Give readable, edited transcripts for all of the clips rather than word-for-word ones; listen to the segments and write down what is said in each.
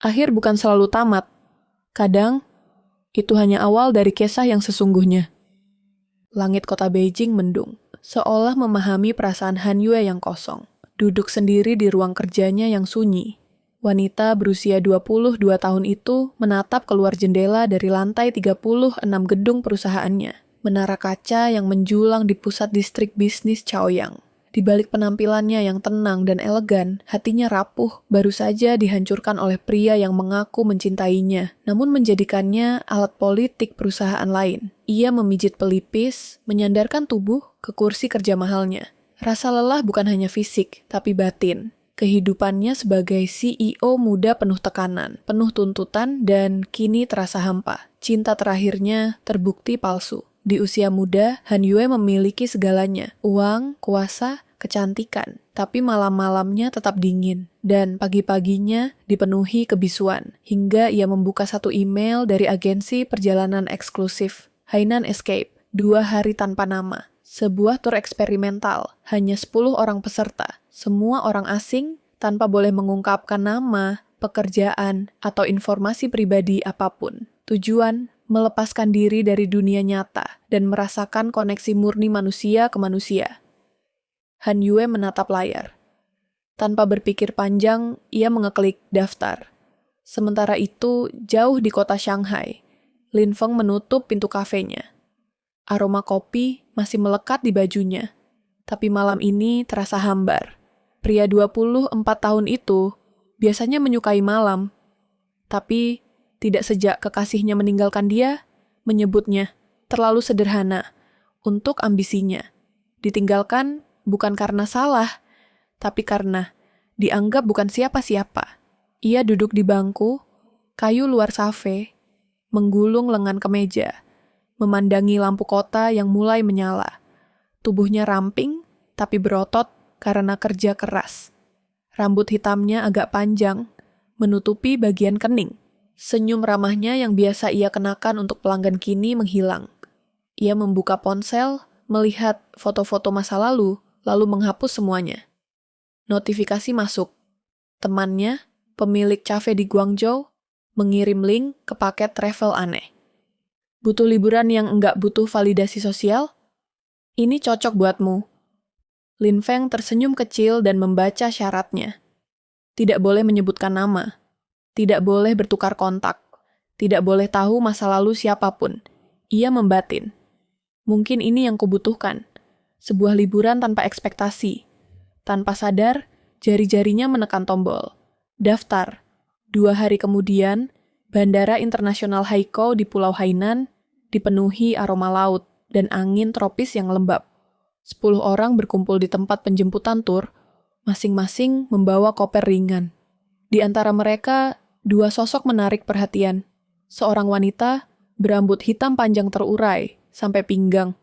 Akhir bukan selalu tamat. Kadang, itu hanya awal dari kisah yang sesungguhnya. Langit kota Beijing mendung, seolah memahami perasaan Han Yue yang kosong. Duduk sendiri di ruang kerjanya yang sunyi. Wanita berusia 22 tahun itu menatap keluar jendela dari lantai 36 gedung perusahaannya. Menara kaca yang menjulang di pusat distrik bisnis Chaoyang. Di balik penampilannya yang tenang dan elegan, hatinya rapuh, baru saja dihancurkan oleh pria yang mengaku mencintainya, namun menjadikannya alat politik perusahaan lain. Ia memijit pelipis, menyandarkan tubuh ke kursi kerja mahalnya. Rasa lelah bukan hanya fisik, tapi batin. Kehidupannya sebagai CEO muda penuh tekanan, penuh tuntutan, dan kini terasa hampa. Cinta terakhirnya terbukti palsu. Di usia muda, Han Yue memiliki segalanya, uang, kuasa, kecantikan. Tapi malam-malamnya tetap dingin, dan pagi-paginya dipenuhi kebisuan, hingga ia membuka satu email dari agensi perjalanan eksklusif, Hainan Escape, 2 hari tanpa nama. Sebuah tur eksperimental, hanya 10 orang peserta, semua orang asing, tanpa boleh mengungkapkan nama, pekerjaan, atau informasi pribadi apapun. Tujuan, melepaskan diri dari dunia nyata dan merasakan koneksi murni manusia ke manusia. Han Yue menatap layar. Tanpa berpikir panjang, ia mengeklik daftar. Sementara itu, jauh di kota Shanghai, Lin Feng menutup pintu kafenya. Aroma kopi masih melekat di bajunya, tapi malam ini terasa hambar. Pria 24 tahun itu biasanya menyukai malam, tapi tidak sejak kekasihnya meninggalkan dia, menyebutnya terlalu sederhana untuk ambisinya. Ditinggalkan bukan karena salah, tapi karena dianggap bukan siapa-siapa. Ia duduk di bangku, kayu luar kafe, menggulung lengan ke meja, memandangi lampu kota yang mulai menyala. Tubuhnya ramping, tapi berotot karena kerja keras. Rambut hitamnya agak panjang, menutupi bagian kening. Senyum ramahnya yang biasa ia kenakan untuk pelanggan kini menghilang. Ia membuka ponsel, melihat foto-foto masa lalu, lalu menghapus semuanya. Notifikasi masuk. Temannya, pemilik cafe di Guangzhou, mengirim link ke paket travel aneh. Butuh liburan yang enggak butuh validasi sosial? Ini cocok buatmu. Lin Feng tersenyum kecil dan membaca syaratnya. Tidak boleh menyebutkan nama. Tidak boleh bertukar kontak. Tidak boleh tahu masa lalu siapapun. Ia membatin. Mungkin ini yang kubutuhkan. Sebuah liburan tanpa ekspektasi. Tanpa sadar, jari-jarinya menekan tombol. Daftar. 2 hari kemudian, Bandara Internasional Haikou di Pulau Hainan dipenuhi aroma laut dan angin tropis yang lembab. 10 orang berkumpul di tempat penjemputan tur, masing-masing membawa koper ringan. Di antara mereka, 2 sosok menarik perhatian. Seorang wanita berambut hitam panjang terurai sampai pinggang,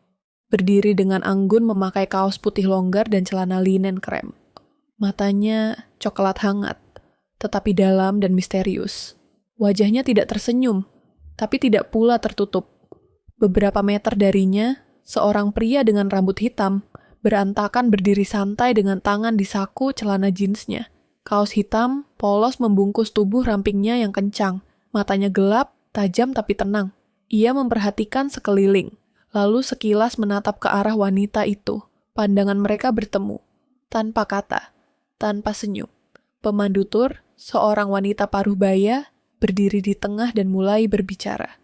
berdiri dengan anggun memakai kaos putih longgar dan celana linen krem. Matanya coklat hangat, tetapi dalam dan misterius. Wajahnya tidak tersenyum, tapi tidak pula tertutup. Beberapa meter darinya, seorang pria dengan rambut hitam berantakan berdiri santai dengan tangan di saku celana jeansnya. Kaos hitam, polos membungkus tubuh rampingnya yang kencang. Matanya gelap, tajam tapi tenang. Ia memperhatikan sekeliling, lalu sekilas menatap ke arah wanita itu. Pandangan mereka bertemu, tanpa kata, tanpa senyum. Pemandu tur, seorang wanita paruh baya, berdiri di tengah dan mulai berbicara.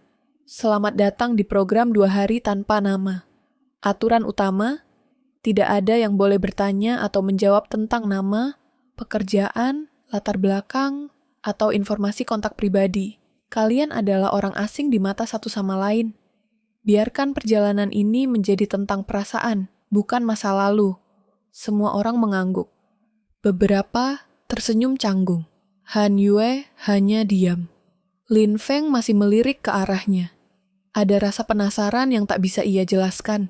Selamat datang di program 2 hari tanpa nama. Aturan utama, tidak ada yang boleh bertanya atau menjawab tentang nama, pekerjaan, latar belakang, atau informasi kontak pribadi. Kalian adalah orang asing di mata satu sama lain. Biarkan perjalanan ini menjadi tentang perasaan, bukan masa lalu. Semua orang mengangguk. Beberapa tersenyum canggung. Han Yue hanya diam. Lin Feng masih melirik ke arahnya. Ada rasa penasaran yang tak bisa ia jelaskan.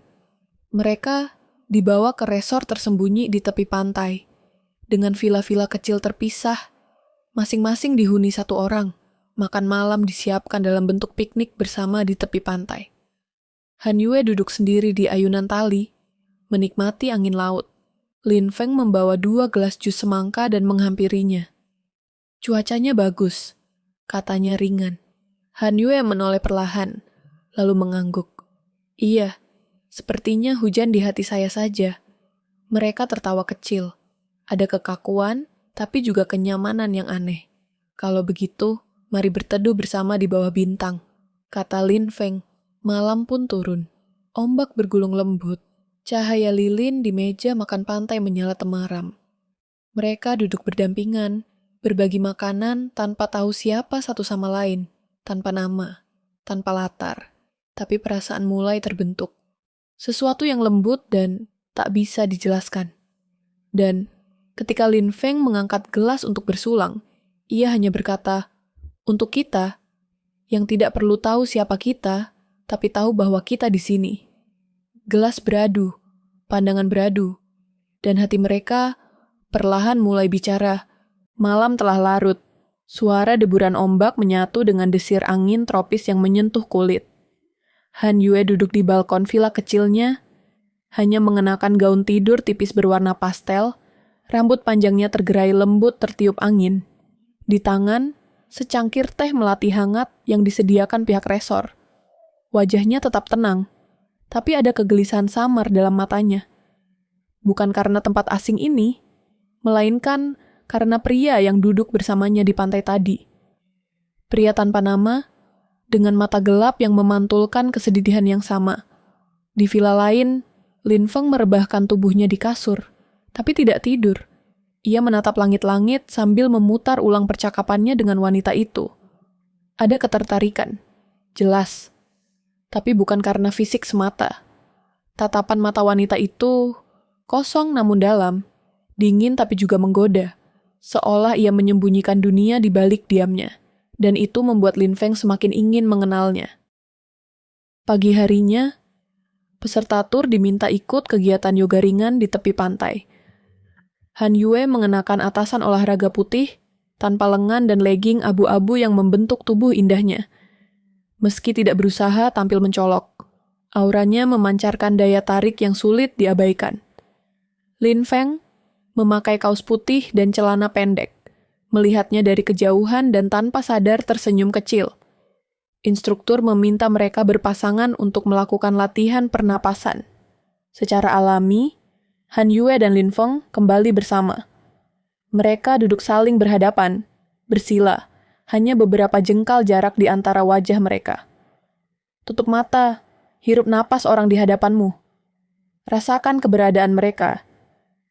Mereka dibawa ke resor tersembunyi di tepi pantai. Dengan villa-villa kecil terpisah, masing-masing dihuni 1 orang. Makan malam disiapkan dalam bentuk piknik bersama di tepi pantai. Han Yue duduk sendiri di ayunan tali, menikmati angin laut. Lin Feng membawa 2 gelas jus semangka dan menghampirinya. Cuacanya bagus, katanya ringan. Han Yue menoleh perlahan, lalu mengangguk. Iya, sepertinya hujan di hati saya saja. Mereka tertawa kecil. Ada kekakuan, tapi juga kenyamanan yang aneh. Kalau begitu, mari berteduh bersama di bawah bintang, kata Lin Feng. Malam pun turun. Ombak bergulung lembut. Cahaya lilin di meja makan pantai menyala temaram. Mereka duduk berdampingan, berbagi makanan tanpa tahu siapa satu sama lain, tanpa nama, tanpa latar. Tapi perasaan mulai terbentuk. Sesuatu yang lembut dan tak bisa dijelaskan. Dan ketika Lin Feng mengangkat gelas untuk bersulang, ia hanya berkata, untuk kita, yang tidak perlu tahu siapa kita, tapi tahu bahwa kita di sini. Gelas beradu, pandangan beradu, dan hati mereka perlahan mulai bicara. Malam telah larut. Suara deburan ombak menyatu dengan desir angin tropis yang menyentuh kulit. Han Yue duduk di balkon villa kecilnya, hanya mengenakan gaun tidur tipis berwarna pastel, rambut panjangnya tergerai lembut tertiup angin. Di tangan, secangkir teh melati hangat yang disediakan pihak resor. Wajahnya tetap tenang, tapi ada kegelisahan samar dalam matanya. Bukan karena tempat asing ini, melainkan karena pria yang duduk bersamanya di pantai tadi. Pria tanpa nama, dengan mata gelap yang memantulkan kesedihan yang sama. Di villa lain, Lin Feng merebahkan tubuhnya di kasur, tapi tidak tidur. Ia menatap langit-langit sambil memutar ulang percakapannya dengan wanita itu. Ada ketertarikan, jelas. Tapi bukan karena fisik semata. Tatapan mata wanita itu kosong namun dalam, dingin tapi juga menggoda, seolah ia menyembunyikan dunia di balik diamnya, dan itu membuat Lin Feng semakin ingin mengenalnya. Pagi harinya, peserta tur diminta ikut kegiatan yoga ringan di tepi pantai. Han Yue mengenakan atasan olahraga putih, tanpa lengan dan legging abu-abu yang membentuk tubuh indahnya. Meski tidak berusaha tampil mencolok, auranya memancarkan daya tarik yang sulit diabaikan. Lin Feng memakai kaos putih dan celana pendek, melihatnya dari kejauhan dan tanpa sadar tersenyum kecil. Instruktur meminta mereka berpasangan untuk melakukan latihan pernapasan. Secara alami, Han Yue dan Lin Feng kembali bersama. Mereka duduk saling berhadapan, bersila, hanya beberapa jengkal jarak di antara wajah mereka. Tutup mata, hirup napas orang di hadapanmu. Rasakan keberadaan mereka.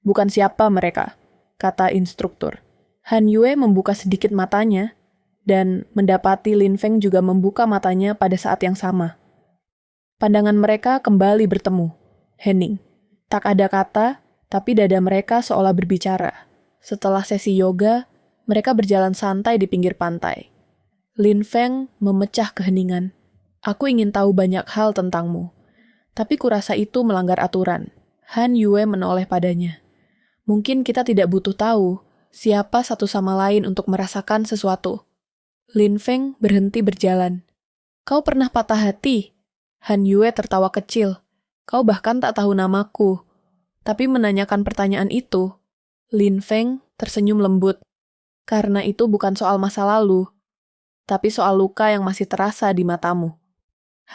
Bukan siapa mereka, kata instruktur. Han Yue membuka sedikit matanya, dan mendapati Lin Feng juga membuka matanya pada saat yang sama. Pandangan mereka kembali bertemu, hening. Tak ada kata, tapi dada mereka seolah berbicara. Setelah sesi yoga, mereka berjalan santai di pinggir pantai. Lin Feng memecah keheningan. Aku ingin tahu banyak hal tentangmu, tapi kurasa itu melanggar aturan. Han Yue menoleh padanya. Mungkin kita tidak butuh tahu siapa satu sama lain untuk merasakan sesuatu. Lin Feng berhenti berjalan. Kau pernah patah hati? Han Yue tertawa kecil. Kau bahkan tak tahu namaku. Tapi menanyakan pertanyaan itu, Lin Feng tersenyum lembut. Karena itu bukan soal masa lalu, tapi soal luka yang masih terasa di matamu.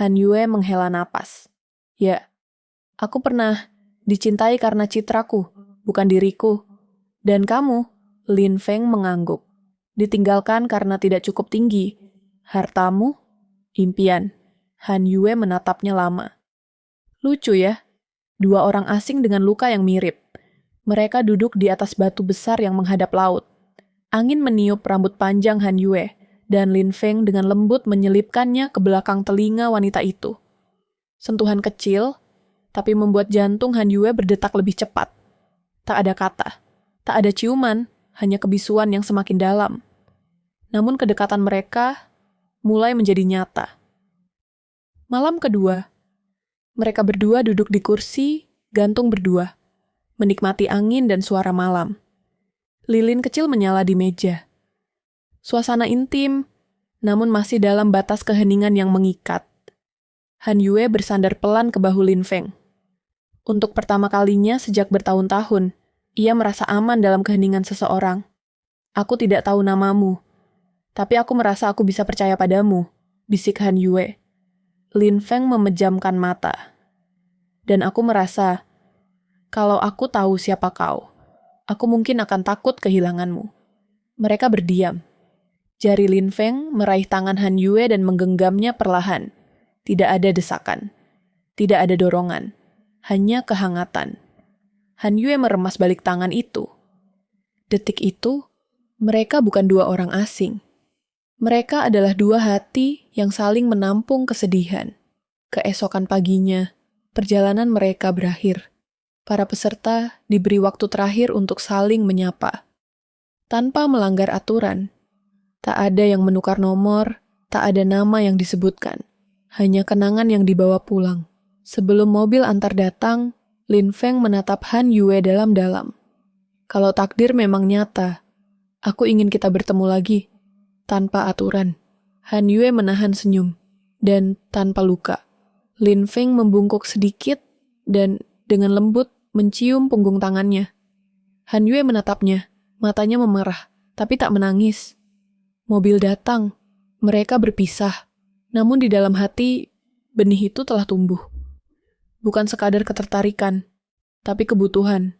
Han Yue menghela napas. Ya, aku pernah dicintai karena citraku, bukan diriku. Dan kamu, Lin Feng mengangguk. Ditinggalkan karena tidak cukup tinggi. Hartamu, impian. Han Yue menatapnya lama. Lucu ya, dua orang asing dengan luka yang mirip. Mereka duduk di atas batu besar yang menghadap laut. Angin meniup rambut panjang Han Yue, dan Lin Feng dengan lembut menyelipkannya ke belakang telinga wanita itu. Sentuhan kecil, tapi membuat jantung Han Yue berdetak lebih cepat. Tak ada kata, tak ada ciuman, hanya kebisuan yang semakin dalam. Namun kedekatan mereka mulai menjadi nyata. Malam kedua, mereka berdua duduk di kursi, gantung berdua, menikmati angin dan suara malam. Lilin kecil menyala di meja. Suasana intim, namun masih dalam batas keheningan yang mengikat. Han Yue bersandar pelan ke bahu Lin Feng. Untuk pertama kalinya sejak bertahun-tahun, ia merasa aman dalam keheningan seseorang. Aku tidak tahu namamu, Tapi aku merasa aku bisa percaya padamu, bisik Han Yue. Lin Feng memejamkan mata. Dan aku merasa, kalau aku tahu siapa kau, aku mungkin akan takut kehilanganmu. Mereka berdiam. Jari Lin Feng meraih tangan Han Yue dan menggenggamnya perlahan. Tidak ada desakan. Tidak ada dorongan. Hanya kehangatan. Han Yue meremas balik tangan itu. Detik itu, mereka bukan dua orang asing. Mereka adalah dua hati yang saling menampung kesedihan. Keesokan paginya, perjalanan mereka berakhir. Para peserta diberi waktu terakhir untuk saling menyapa. Tanpa melanggar aturan, tak ada yang menukar nomor, tak ada nama yang disebutkan. Hanya kenangan yang dibawa pulang. Sebelum mobil antar datang, Lin Feng menatap Han Yue dalam-dalam. Kalau takdir memang nyata, aku ingin kita bertemu lagi, tanpa aturan. Han Yue menahan senyum, dan tanpa luka. Lin Feng membungkuk sedikit, dan dengan lembut mencium punggung tangannya. Han Yue menatapnya, matanya memerah, tapi tak menangis. Mobil datang, mereka berpisah. Namun di dalam hati, benih itu telah tumbuh. Bukan sekadar ketertarikan, tapi kebutuhan.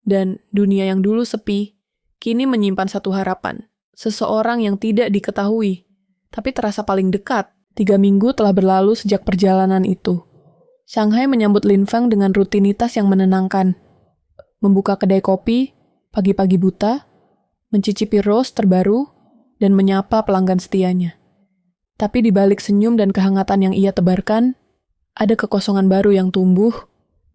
Dan dunia yang dulu sepi, kini menyimpan satu harapan. Seseorang yang tidak diketahui, tapi terasa paling dekat. 3 minggu telah berlalu sejak perjalanan itu. Shanghai menyambut Lin Feng dengan rutinitas yang menenangkan. Membuka kedai kopi, pagi-pagi buta, mencicipi roast terbaru, dan menyapa pelanggan setianya. Tapi di balik senyum dan kehangatan yang ia tebarkan, ada kekosongan baru yang tumbuh,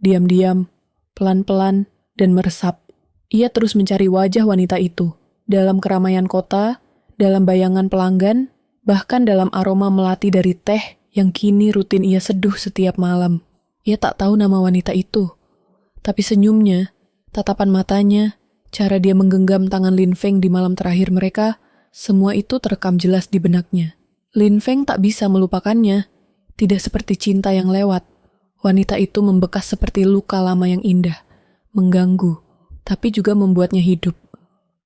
diam-diam, pelan-pelan, dan meresap. Ia terus mencari wajah wanita itu, dalam keramaian kota, dalam bayangan pelanggan, bahkan dalam aroma melati dari teh yang kini rutin ia seduh setiap malam. Ia tak tahu nama wanita itu, tapi senyumnya, tatapan matanya, cara dia menggenggam tangan Lin Feng di malam terakhir mereka, semua itu terekam jelas di benaknya. Lin Feng tak bisa melupakannya, tidak seperti cinta yang lewat. Wanita itu membekas seperti luka lama yang indah, mengganggu, tapi juga membuatnya hidup.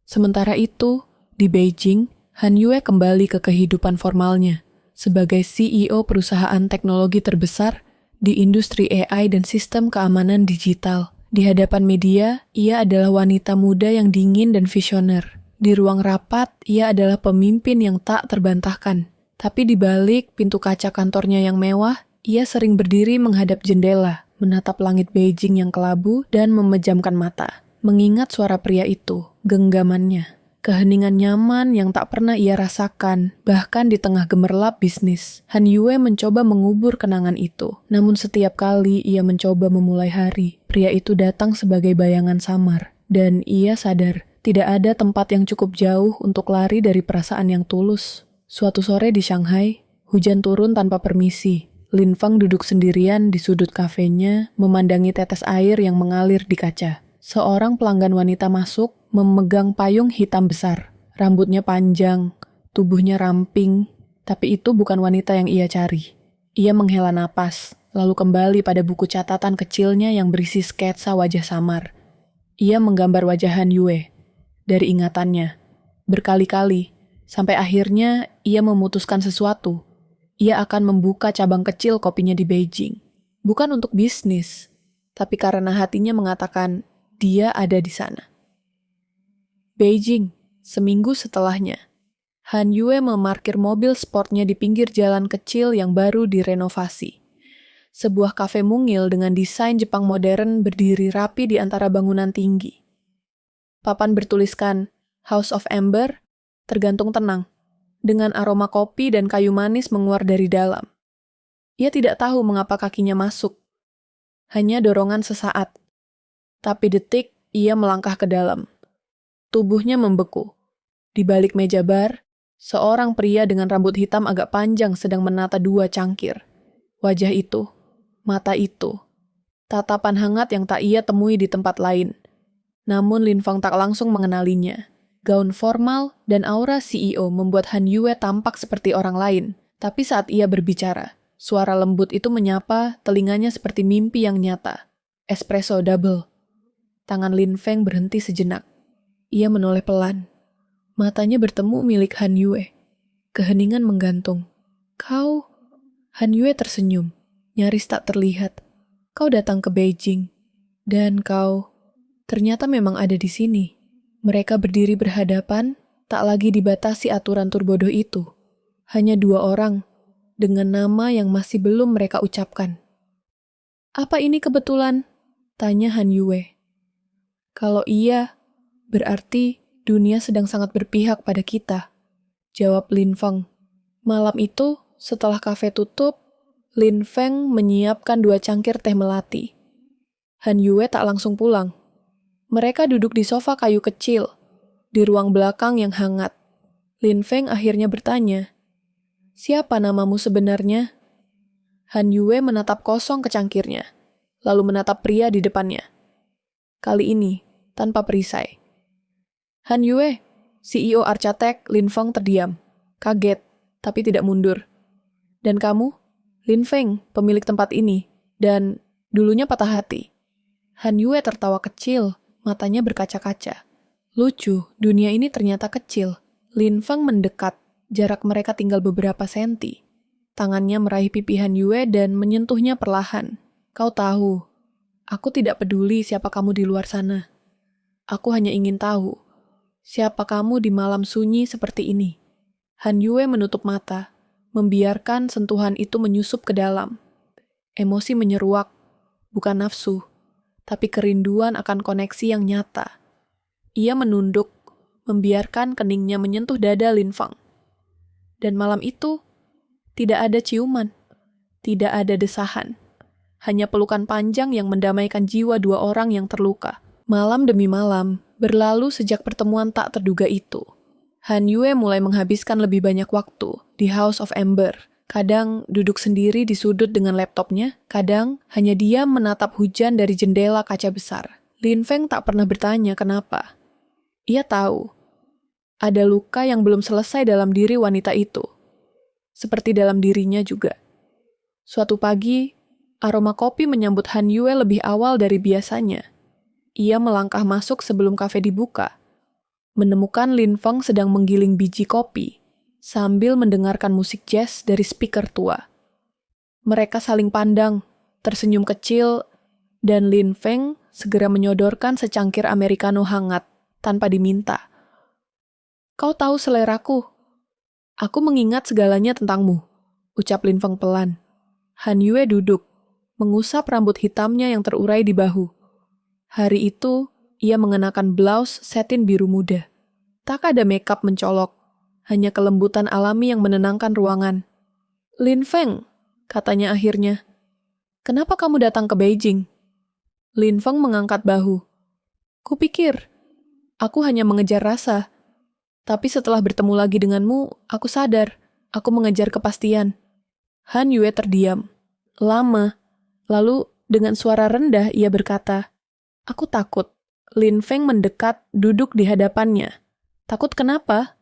Sementara itu, di Beijing, Han Yue kembali ke kehidupan formalnya sebagai CEO perusahaan teknologi terbesar di industri AI dan sistem keamanan digital. Di hadapan media, ia adalah wanita muda yang dingin dan visioner. Di ruang rapat, ia adalah pemimpin yang tak terbantahkan. Tapi di balik pintu kaca kantornya yang mewah, ia sering berdiri menghadap jendela, menatap langit Beijing yang kelabu dan memejamkan mata. Mengingat suara pria itu, genggamannya. Keheningan nyaman yang tak pernah ia rasakan, bahkan di tengah gemerlap bisnis. Han Yue mencoba mengubur kenangan itu. Namun setiap kali ia mencoba memulai hari, pria itu datang sebagai bayangan samar. Dan ia sadar, tidak ada tempat yang cukup jauh untuk lari dari perasaan yang tulus. Suatu sore di Shanghai, hujan turun tanpa permisi. Lin Feng duduk sendirian di sudut kafenya, memandangi tetes air yang mengalir di kaca. Seorang pelanggan wanita masuk, memegang payung hitam besar. Rambutnya panjang, tubuhnya ramping, tapi itu bukan wanita yang ia cari. Ia menghela napas, lalu kembali pada buku catatan kecilnya yang berisi sketsa wajah samar. Ia menggambar wajah Han Yue dari ingatannya, berkali-kali, sampai akhirnya ia memutuskan sesuatu. Ia akan membuka cabang kecil kopinya di Beijing. Bukan untuk bisnis, tapi karena hatinya mengatakan dia ada di sana. Beijing, seminggu setelahnya. Han Yue memarkir mobil sportnya di pinggir jalan kecil yang baru direnovasi. Sebuah kafe mungil dengan desain Jepang modern berdiri rapi di antara bangunan tinggi. Papan bertuliskan House of Amber, tergantung tenang, dengan aroma kopi dan kayu manis menguar dari dalam. Ia tidak tahu mengapa kakinya masuk. Hanya dorongan sesaat. Tapi detik, ia melangkah ke dalam. Tubuhnya membeku. Di balik meja bar, seorang pria dengan rambut hitam agak panjang sedang menata 2 cangkir. Wajah itu, mata itu, tatapan hangat yang tak ia temui di tempat lain. Namun Lin Feng tak langsung mengenalinya. Gaun formal dan aura CEO membuat Han Yue tampak seperti orang lain. Tapi saat ia berbicara, suara lembut itu menyapa telinganya seperti mimpi yang nyata. Espresso double. Tangan Lin Feng berhenti sejenak. Ia menoleh pelan. Matanya bertemu milik Han Yue. Keheningan menggantung. Kau? Han Yue tersenyum, nyaris tak terlihat. Kau datang ke Beijing. Dan kau ternyata memang ada di sini. Mereka berdiri berhadapan, tak lagi dibatasi aturan turbodoh itu. Hanya dua orang, dengan nama yang masih belum mereka ucapkan. Apa ini kebetulan? Tanya Han Yue. Kalau iya, berarti dunia sedang sangat berpihak pada kita. Jawab Lin Feng. Malam itu, setelah kafe tutup, Lin Feng menyiapkan 2 cangkir teh melati. Han Yue tak langsung pulang. Mereka duduk di sofa kayu kecil, di ruang belakang yang hangat. Lin Feng akhirnya bertanya, "Siapa namamu sebenarnya?" Han Yue menatap kosong ke cangkirnya, lalu menatap pria di depannya. Kali ini, tanpa perisai. Han Yue, CEO Archatek, Lin Feng terdiam. Kaget, tapi tidak mundur. Dan kamu? Lin Feng, pemilik tempat ini. Dan dulunya patah hati. Han Yue tertawa kecil, matanya berkaca-kaca. Lucu, dunia ini ternyata kecil. Lin Feng mendekat, jarak mereka tinggal beberapa senti. Tangannya meraih pipi Han Yue dan menyentuhnya perlahan. Kau tahu, aku tidak peduli siapa kamu di luar sana. Aku hanya ingin tahu, siapa kamu di malam sunyi seperti ini. Han Yue menutup mata, membiarkan sentuhan itu menyusup ke dalam. Emosi menyeruak, bukan nafsu, tapi kerinduan akan koneksi yang nyata. Ia menunduk, membiarkan keningnya menyentuh dada Lin Feng. Dan malam itu, tidak ada ciuman, tidak ada desahan. Hanya pelukan panjang yang mendamaikan jiwa 2 orang yang terluka. Malam demi malam, berlalu sejak pertemuan tak terduga itu. Han Yue mulai menghabiskan lebih banyak waktu di House of Ember. Kadang duduk sendiri di sudut dengan laptopnya, kadang hanya diam menatap hujan dari jendela kaca besar. Lin Feng tak pernah bertanya kenapa. Ia tahu, ada luka yang belum selesai dalam diri wanita itu. Seperti dalam dirinya juga. Suatu pagi, aroma kopi menyambut Han Yue lebih awal dari biasanya. Ia melangkah masuk sebelum kafe dibuka. Menemukan Lin Feng sedang menggiling biji kopi, sambil mendengarkan musik jazz dari speaker tua. Mereka saling pandang, tersenyum kecil, dan Lin Feng segera menyodorkan secangkir americano hangat, tanpa diminta. Kau tahu seleraku. Aku mengingat segalanya tentangmu, ucap Lin Feng pelan. Han Yue duduk, mengusap rambut hitamnya yang terurai di bahu. Hari itu, ia mengenakan blouse satin biru muda. Tak ada makeup mencolok, hanya kelembutan alami yang menenangkan ruangan. Lin Feng, katanya akhirnya, kenapa kamu datang ke Beijing? Lin Feng mengangkat bahu. Kupikir, aku hanya mengejar rasa. Tapi setelah bertemu lagi denganmu, aku sadar, aku mengejar kepastian. Han Yue terdiam. Lama. Lalu, dengan suara rendah, ia berkata, aku takut. Lin Feng mendekat, duduk di hadapannya. Takut kenapa?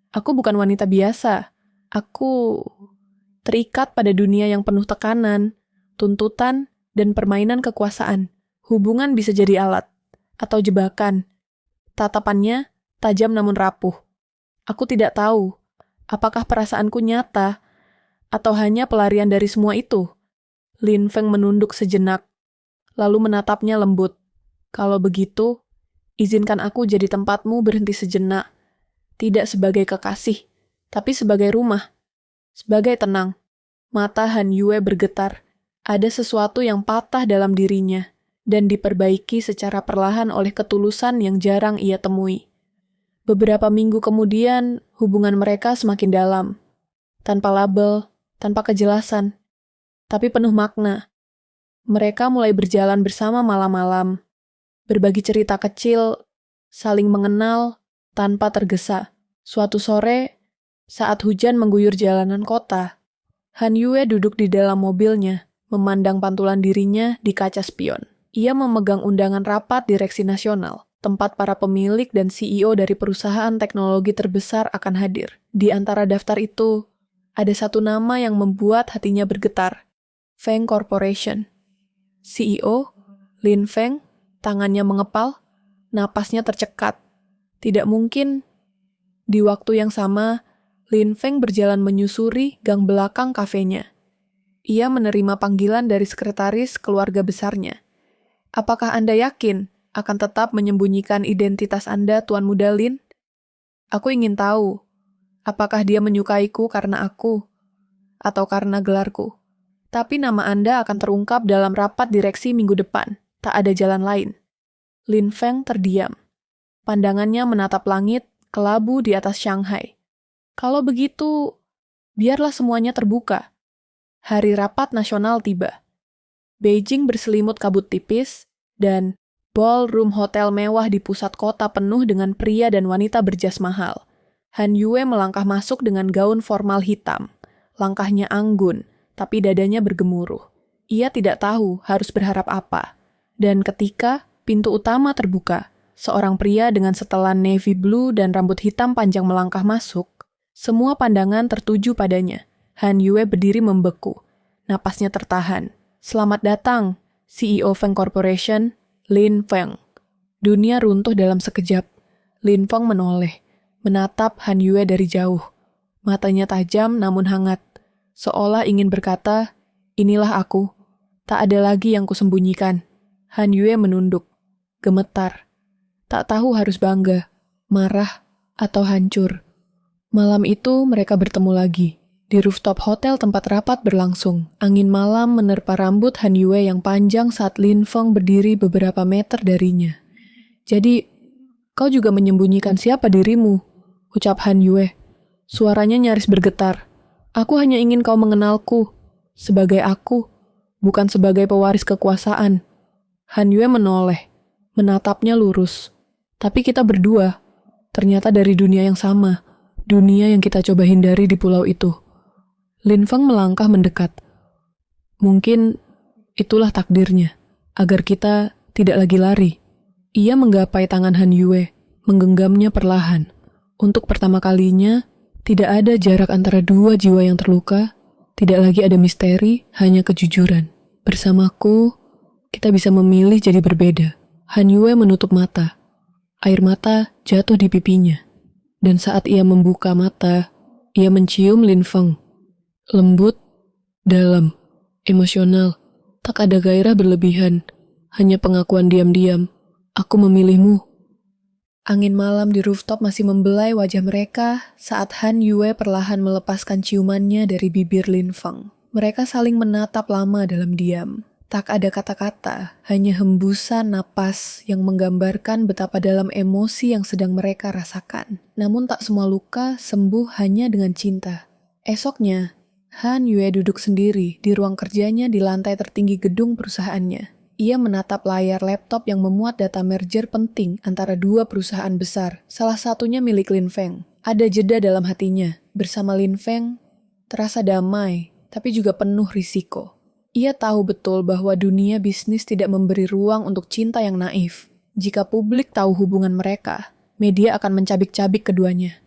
Aku bukan wanita biasa. Aku terikat pada dunia yang penuh tekanan, tuntutan, dan permainan kekuasaan. Hubungan bisa jadi alat, atau jebakan. Tatapannya tajam namun rapuh. Aku tidak tahu, apakah perasaanku nyata, atau hanya pelarian dari semua itu. Lin Feng menunduk sejenak, lalu menatapnya lembut. Kalau begitu, izinkan aku jadi tempatmu berhenti sejenak. Tidak sebagai kekasih, tapi sebagai rumah. Sebagai tenang. Mata Han Yue bergetar. Ada sesuatu yang patah dalam dirinya, dan diperbaiki secara perlahan oleh ketulusan yang jarang ia temui. Beberapa minggu kemudian, hubungan mereka semakin dalam. Tanpa label, tanpa kejelasan, tapi penuh makna. Mereka mulai berjalan bersama malam-malam, berbagi cerita kecil, saling mengenal, tanpa tergesa. Suatu sore, saat hujan mengguyur jalanan kota, Han Yue duduk di dalam mobilnya, memandang pantulan dirinya di kaca spion. Ia memegang undangan rapat direksi nasional, tempat para pemilik dan CEO dari perusahaan teknologi terbesar akan hadir. Di antara daftar itu, ada satu nama yang membuat hatinya bergetar. Feng Corporation. CEO, Lin Feng, tangannya mengepal, napasnya tercekat. Tidak mungkin. Di waktu yang sama, Lin Feng berjalan menyusuri gang belakang kafenya. Ia menerima panggilan dari sekretaris keluarga besarnya. Apakah Anda yakin akan tetap menyembunyikan identitas Anda, Tuan Muda Lin? Aku ingin tahu, apakah dia menyukaiku karena aku, atau karena gelarku. Tapi nama Anda akan terungkap dalam rapat direksi minggu depan. Tak ada jalan lain. Lin Feng terdiam. Pandangannya menatap langit, kelabu di atas Shanghai. Kalau begitu, biarlah semuanya terbuka. Hari rapat nasional tiba. Beijing berselimut kabut tipis, dan ballroom hotel mewah di pusat kota penuh dengan pria dan wanita berjas mahal. Han Yue melangkah masuk dengan gaun formal hitam. Langkahnya anggun, tapi dadanya bergemuruh. Ia tidak tahu harus berharap apa. Dan ketika pintu utama terbuka, seorang pria dengan setelan navy blue dan rambut hitam panjang melangkah masuk. Semua pandangan tertuju padanya. Han Yue berdiri membeku. Napasnya tertahan. Selamat datang, CEO Feng Corporation, Lin Feng. Dunia runtuh dalam sekejap. Lin Feng menoleh, menatap Han Yue dari jauh. Matanya tajam namun hangat. Seolah ingin berkata, inilah aku. Tak ada lagi yang kusembunyikan. Han Yue menunduk. Gemetar. Tak tahu harus bangga, marah, atau hancur. Malam itu mereka bertemu lagi. Di rooftop hotel tempat rapat berlangsung, angin malam menerpa rambut Han Yue yang panjang saat Lin Feng berdiri beberapa meter darinya. Jadi, kau juga menyembunyikan siapa dirimu? Ucap Han Yue. Suaranya nyaris bergetar. Aku hanya ingin kau mengenalku. Sebagai aku, bukan sebagai pewaris kekuasaan. Han Yue menoleh, menatapnya lurus. Tapi kita berdua, ternyata dari dunia yang sama. Dunia yang kita coba hindari di pulau itu. Lin Feng melangkah mendekat. Mungkin itulah takdirnya, agar kita tidak lagi lari. Ia menggapai tangan Han Yue, menggenggamnya perlahan. Untuk pertama kalinya, tidak ada jarak antara dua jiwa yang terluka, tidak lagi ada misteri, hanya kejujuran. Bersamaku, kita bisa memilih jadi berbeda. Han Yue menutup mata. Air mata jatuh di pipinya. Dan saat ia membuka mata, ia mencium Lin Feng. Lembut, dalam, emosional, tak ada gairah berlebihan, hanya pengakuan diam-diam. Aku memilihmu. Angin malam di rooftop masih membelai wajah mereka saat Han Yue perlahan melepaskan ciumannya dari bibir Lin Feng. Mereka saling menatap lama dalam diam. Tak ada kata-kata, hanya hembusan napas yang menggambarkan betapa dalam emosi yang sedang mereka rasakan. Namun tak semua luka sembuh hanya dengan cinta. Esoknya, Han Yue duduk sendiri di ruang kerjanya di lantai tertinggi gedung perusahaannya. Ia menatap layar laptop yang memuat data merger penting antara dua perusahaan besar, salah satunya milik Lin Feng. Ada jeda dalam hatinya. Bersama Lin Feng, terasa damai, tapi juga penuh risiko. Ia tahu betul bahwa dunia bisnis tidak memberi ruang untuk cinta yang naif. Jika publik tahu hubungan mereka, media akan mencabik-cabik keduanya.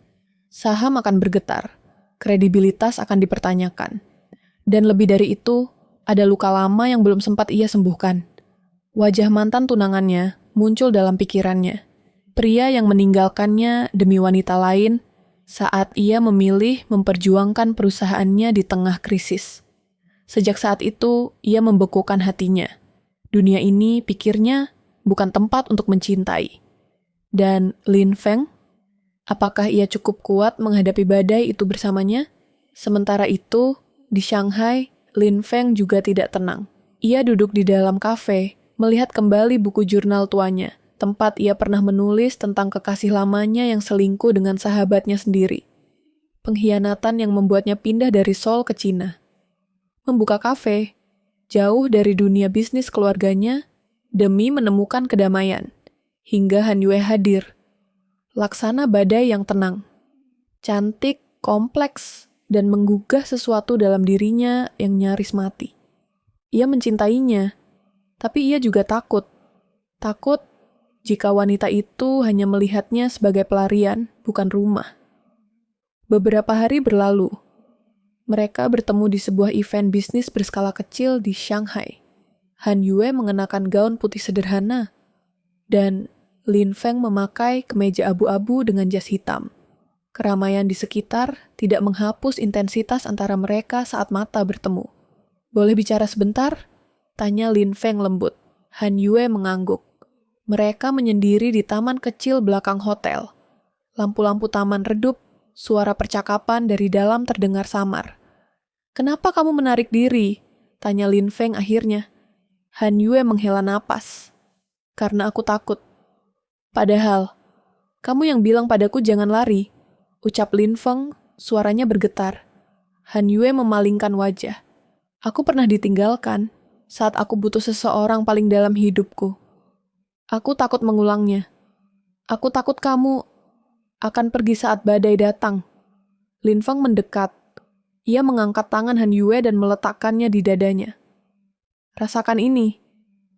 Saham akan bergetar, kredibilitas akan dipertanyakan. Dan lebih dari itu, ada luka lama yang belum sempat ia sembuhkan. Wajah mantan tunangannya muncul dalam pikirannya. Pria yang meninggalkannya demi wanita lain saat ia memilih memperjuangkan perusahaannya di tengah krisis. Sejak saat itu, ia membekukan hatinya. Dunia ini, pikirnya, bukan tempat untuk mencintai. Dan Lin Feng, apakah ia cukup kuat menghadapi badai itu bersamanya? Sementara itu, di Shanghai, Lin Feng juga tidak tenang. Ia duduk di dalam kafe, melihat kembali buku jurnal tuanya, tempat ia pernah menulis tentang kekasih lamanya yang selingkuh dengan sahabatnya sendiri. Pengkhianatan yang membuatnya pindah dari Seoul ke Cina. Membuka kafe, jauh dari dunia bisnis keluarganya, demi menemukan kedamaian. Hingga Han Yue hadir. Laksana badai yang tenang. Cantik, kompleks, dan menggugah sesuatu dalam dirinya yang nyaris mati. Ia mencintainya, tapi ia juga takut. Takut jika wanita itu hanya melihatnya sebagai pelarian, bukan rumah. Beberapa hari berlalu. Mereka bertemu di sebuah event bisnis berskala kecil di Shanghai. Han Yue mengenakan gaun putih sederhana, dan Lin Feng memakai kemeja abu-abu dengan jas hitam. Keramaian di sekitar tidak menghapus intensitas antara mereka saat mata bertemu. "Boleh bicara sebentar?" tanya Lin Feng lembut. Han Yue mengangguk. Mereka menyendiri di taman kecil belakang hotel. Lampu-lampu taman redup, suara percakapan dari dalam terdengar samar. "Kenapa kamu menarik diri?" tanya Lin Feng akhirnya. Han Yue menghela napas. "Karena aku takut." "Padahal, kamu yang bilang padaku jangan lari," ucap Lin Feng, suaranya bergetar. Han Yue memalingkan wajah. "Aku pernah ditinggalkan saat aku butuh seseorang paling dalam hidupku. Aku takut mengulangnya. Aku takut kamu akan pergi saat badai datang." Lin Feng mendekat. Ia mengangkat tangan Han Yue dan meletakkannya di dadanya. "Rasakan ini.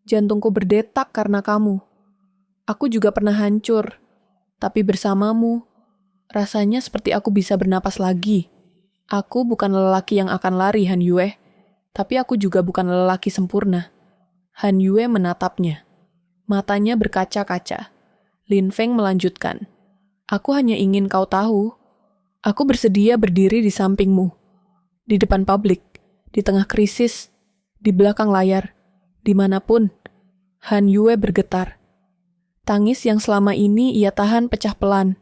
Jantungku berdetak karena kamu. Aku juga pernah hancur, tapi bersamamu, rasanya seperti aku bisa bernapas lagi. Aku bukan lelaki yang akan lari, Han Yue, tapi aku juga bukan lelaki sempurna." Han Yue menatapnya. Matanya berkaca-kaca. Lin Feng melanjutkan. "Aku hanya ingin kau tahu, aku bersedia berdiri di sampingmu. Di depan publik, di tengah krisis, di belakang layar, dimanapun." Han Yue bergetar. Tangis yang selama ini ia tahan pecah pelan,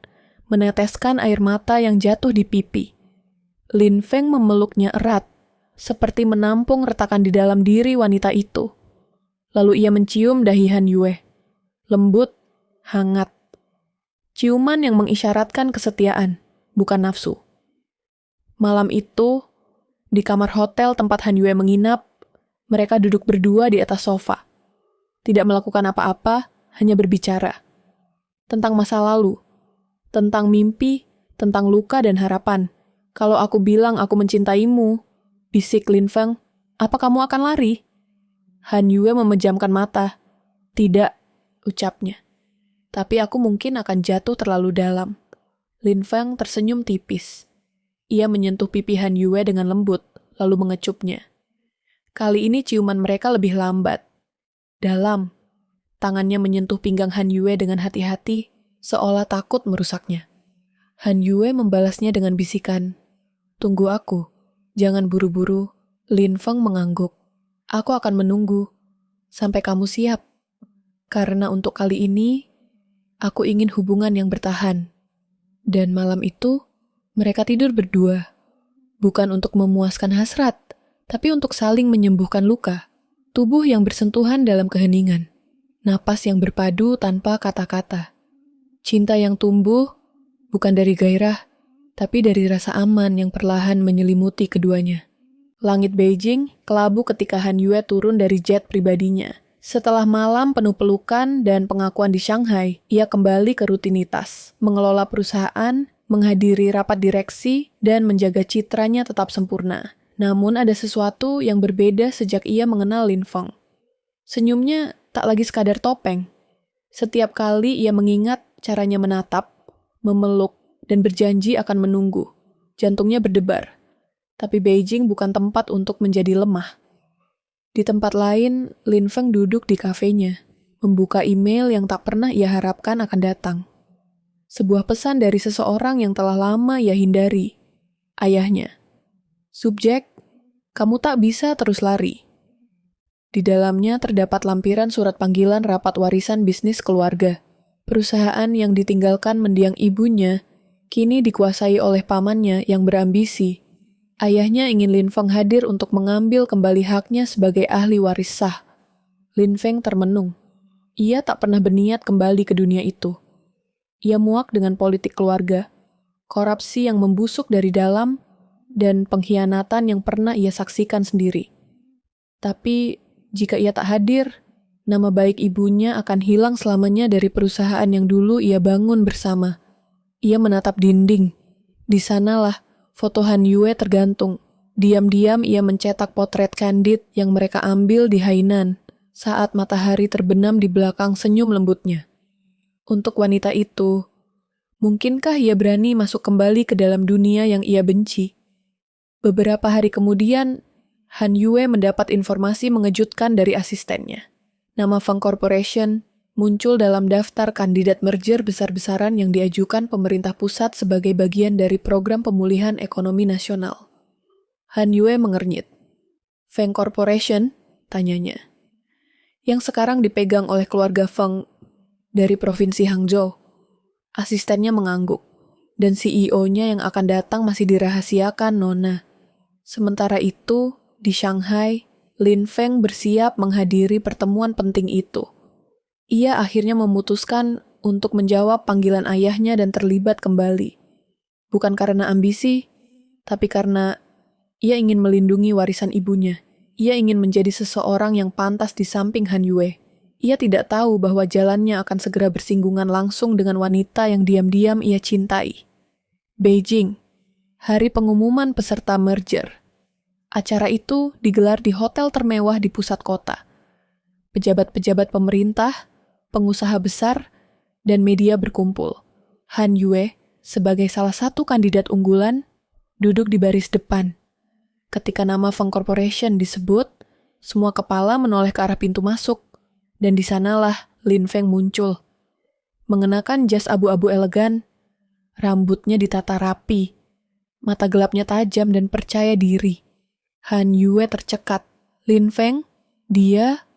meneteskan air mata yang jatuh di pipi. Lin Feng memeluknya erat, seperti menampung retakan di dalam diri wanita itu. Lalu ia mencium dahi Han Yue. Lembut, hangat. Ciuman yang mengisyaratkan kesetiaan, bukan nafsu. Malam itu, di kamar hotel tempat Han Yue menginap, mereka duduk berdua di atas sofa. Tidak melakukan apa-apa, hanya berbicara. Tentang masa lalu, tentang mimpi, tentang luka dan harapan. "Kalau aku bilang aku mencintaimu," bisik Lin Feng, "apa kamu akan lari?" Han Yue memejamkan mata. "Tidak," ucapnya. "Tapi aku mungkin akan jatuh terlalu dalam." Lin Feng tersenyum tipis. Ia menyentuh pipi Han Yue dengan lembut, lalu mengecupnya. Kali ini ciuman mereka lebih lambat. Dalam. Tangannya menyentuh pinggang Han Yue dengan hati-hati, seolah takut merusaknya. Han Yue membalasnya dengan bisikan, "Tunggu aku, jangan buru-buru." Lin Feng mengangguk. "Aku akan menunggu, sampai kamu siap. Karena untuk kali ini, aku ingin hubungan yang bertahan." Dan malam itu, mereka tidur berdua. Bukan untuk memuaskan hasrat, tapi untuk saling menyembuhkan luka. Tubuh yang bersentuhan dalam keheningan. Napas yang berpadu tanpa kata-kata. Cinta yang tumbuh, bukan dari gairah, tapi dari rasa aman yang perlahan menyelimuti keduanya. Langit Beijing kelabu ketika Han Yue turun dari jet pribadinya. Setelah malam penuh pelukan dan pengakuan di Shanghai, ia kembali ke rutinitas, mengelola perusahaan, menghadiri rapat direksi, dan menjaga citranya tetap sempurna. Namun ada sesuatu yang berbeda sejak ia mengenal Lin Feng. Senyumnya tak lagi sekadar topeng. Setiap kali ia mengingat caranya menatap, memeluk, dan berjanji akan menunggu, jantungnya berdebar. Tapi Beijing bukan tempat untuk menjadi lemah. Di tempat lain, Lin Feng duduk di kafenya, membuka email yang tak pernah ia harapkan akan datang. Sebuah pesan dari seseorang yang telah lama ia hindari. Ayahnya. Subjek, "Kamu tak bisa terus lari." Di dalamnya terdapat lampiran surat panggilan rapat warisan bisnis keluarga. Perusahaan yang ditinggalkan mendiang ibunya, kini dikuasai oleh pamannya yang berambisi. Ayahnya ingin Lin Feng hadir untuk mengambil kembali haknya sebagai ahli waris sah. Lin Feng termenung. Ia tak pernah berniat kembali ke dunia itu. Ia muak dengan politik keluarga, korupsi yang membusuk dari dalam, dan pengkhianatan yang pernah ia saksikan sendiri. Tapi jika ia tak hadir, nama baik ibunya akan hilang selamanya dari perusahaan yang dulu ia bangun bersama. Ia menatap dinding. Di sanalah foto Han Yue tergantung. Diam-diam ia mencetak potret kandid yang mereka ambil di Hainan saat matahari terbenam di belakang senyum lembutnya. Untuk wanita itu, mungkinkah ia berani masuk kembali ke dalam dunia yang ia benci? Beberapa hari kemudian, Han Yue mendapat informasi mengejutkan dari asistennya. Nama Feng Corporation muncul dalam daftar kandidat merger besar-besaran yang diajukan pemerintah pusat sebagai bagian dari program pemulihan ekonomi nasional. Han Yue mengernyit. Feng Corporation? Tanyanya. Yang sekarang dipegang oleh keluarga Feng dari provinsi Hangzhou. Asistennya mengangguk, dan CEO-nya yang akan datang masih dirahasiakan, Nona. Sementara itu, di Shanghai, Lin Feng bersiap menghadiri pertemuan penting itu. Ia akhirnya memutuskan untuk menjawab panggilan ayahnya dan terlibat kembali. Bukan karena ambisi, tapi karena ia ingin melindungi warisan ibunya. Ia ingin menjadi seseorang yang pantas di samping Han Yue. Ia tidak tahu bahwa jalannya akan segera bersinggungan langsung dengan wanita yang diam-diam ia cintai. Beijing, hari pengumuman peserta merger. Acara itu digelar di hotel termewah di pusat kota. Pejabat-pejabat pemerintah, pengusaha besar, dan media berkumpul. Han Yue, sebagai salah satu kandidat unggulan, duduk di baris depan. Ketika nama Feng Corporation disebut, semua kepala menoleh ke arah pintu masuk, dan di sanalah Lin Feng muncul. Mengenakan jas abu-abu elegan, rambutnya ditata rapi, mata gelapnya tajam dan percaya diri. Han Yue tercekat. Lin Feng? Dia?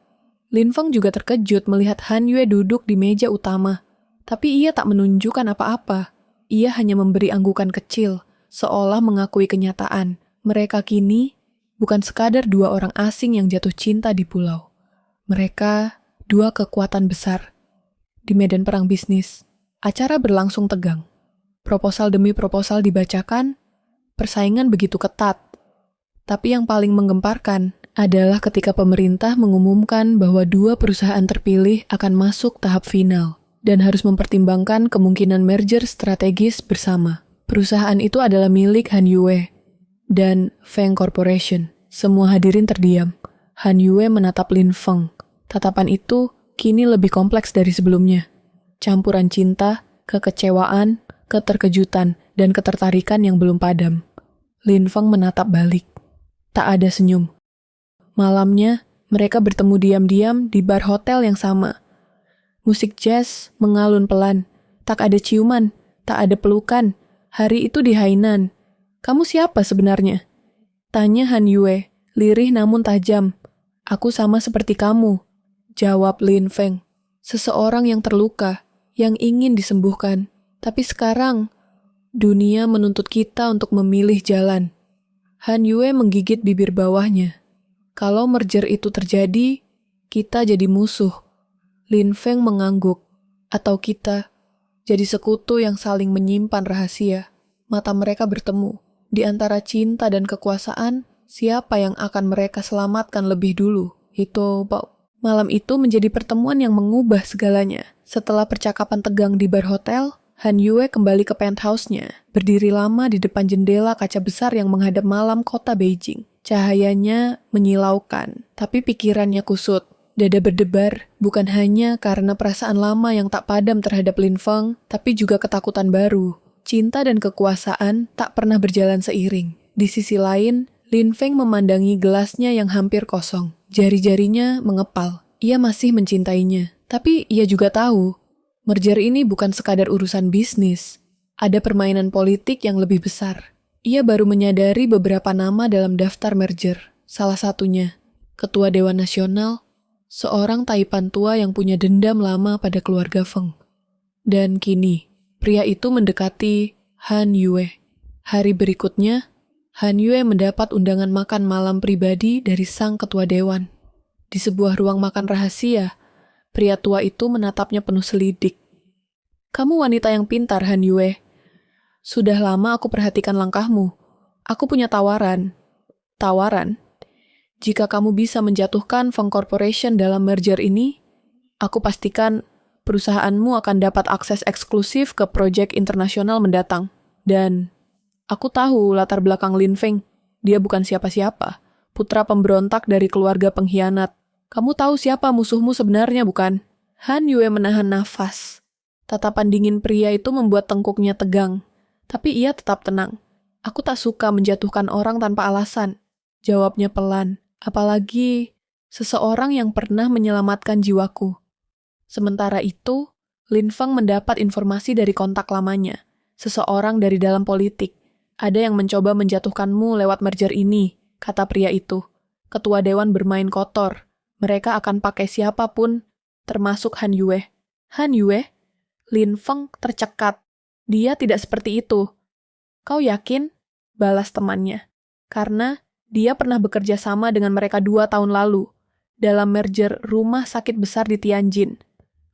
Lin Feng juga terkejut melihat Han Yue duduk di meja utama. Tapi ia tak menunjukkan apa-apa. Ia hanya memberi anggukan kecil, seolah mengakui kenyataan. Mereka kini bukan sekadar dua orang asing yang jatuh cinta di pulau. Mereka dua kekuatan besar. Di medan perang bisnis, acara berlangsung tegang. Proposal demi proposal dibacakan, persaingan begitu ketat. Tapi yang paling menggemparkan adalah ketika pemerintah mengumumkan bahwa dua perusahaan terpilih akan masuk tahap final dan harus mempertimbangkan kemungkinan merger strategis bersama. Perusahaan itu adalah milik Han Yue dan Feng Corporation. Semua hadirin terdiam. Han Yue menatap Lin Feng. Tatapan itu kini lebih kompleks dari sebelumnya. Campuran cinta, kekecewaan, keterkejutan, dan ketertarikan yang belum padam. Lin Feng menatap balik. Tak ada senyum. Malamnya, mereka bertemu diam-diam di bar hotel yang sama. Musik jazz mengalun pelan. Tak ada ciuman, tak ada pelukan. Hari itu di Hainan. Kamu siapa sebenarnya? Tanya Han Yue, lirih namun tajam. Aku sama seperti kamu. Jawab Lin Feng. Seseorang yang terluka, yang ingin disembuhkan. Tapi sekarang, dunia menuntut kita untuk memilih jalan. Han Yue menggigit bibir bawahnya. Kalau merger itu terjadi, kita jadi musuh. Lin Feng mengangguk. Atau kita jadi sekutu yang saling menyimpan rahasia. Mata mereka bertemu. Di antara cinta dan kekuasaan, siapa yang akan mereka selamatkan lebih dulu? Malam itu menjadi pertemuan yang mengubah segalanya. Setelah percakapan tegang di bar hotel, Han Yue kembali ke penthouse-nya, berdiri lama di depan jendela kaca besar yang menghadap malam kota Beijing. Cahayanya menyilaukan, tapi pikirannya kusut. Dada berdebar, bukan hanya karena perasaan lama yang tak padam terhadap Lin Feng, tapi juga ketakutan baru. Cinta dan kekuasaan tak pernah berjalan seiring. Di sisi lain, Lin Feng memandangi gelasnya yang hampir kosong. Jari-jarinya mengepal. Ia masih mencintainya. Tapi ia juga tahu, merger ini bukan sekadar urusan bisnis. Ada permainan politik yang lebih besar. Ia baru menyadari beberapa nama dalam daftar merger. Salah satunya, Ketua Dewan Nasional, seorang taipan tua yang punya dendam lama pada keluarga Feng. Dan kini, pria itu mendekati Han Yue. Hari berikutnya, Han Yue mendapat undangan makan malam pribadi dari sang ketua dewan. Di sebuah ruang makan rahasia, pria tua itu menatapnya penuh selidik. Kamu wanita yang pintar, Han Yue. Sudah lama aku perhatikan langkahmu. Aku punya tawaran. Tawaran? Jika kamu bisa menjatuhkan Feng Corporation dalam merger ini, aku pastikan perusahaanmu akan dapat akses eksklusif ke proyek internasional mendatang. Dan aku tahu latar belakang Lin Feng. Dia bukan siapa-siapa. Putra pemberontak dari keluarga pengkhianat. Kamu tahu siapa musuhmu sebenarnya, bukan? Han Yue menahan nafas. Tatapan dingin pria itu membuat tengkuknya tegang. Tapi ia tetap tenang. Aku tak suka menjatuhkan orang tanpa alasan. Jawabnya pelan. Apalagi seseorang yang pernah menyelamatkan jiwaku. Sementara itu, Lin Feng mendapat informasi dari kontak lamanya, seseorang dari dalam politik. Ada yang mencoba menjatuhkanmu lewat merger ini, kata pria itu. Ketua dewan bermain kotor. Mereka akan pakai siapapun, termasuk Han Yue. Han Yue? Lin Feng tercekat. Dia tidak seperti itu. Kau yakin? Balas temannya. Karena dia pernah bekerja sama dengan mereka 2 tahun lalu, dalam merger rumah sakit besar di Tianjin.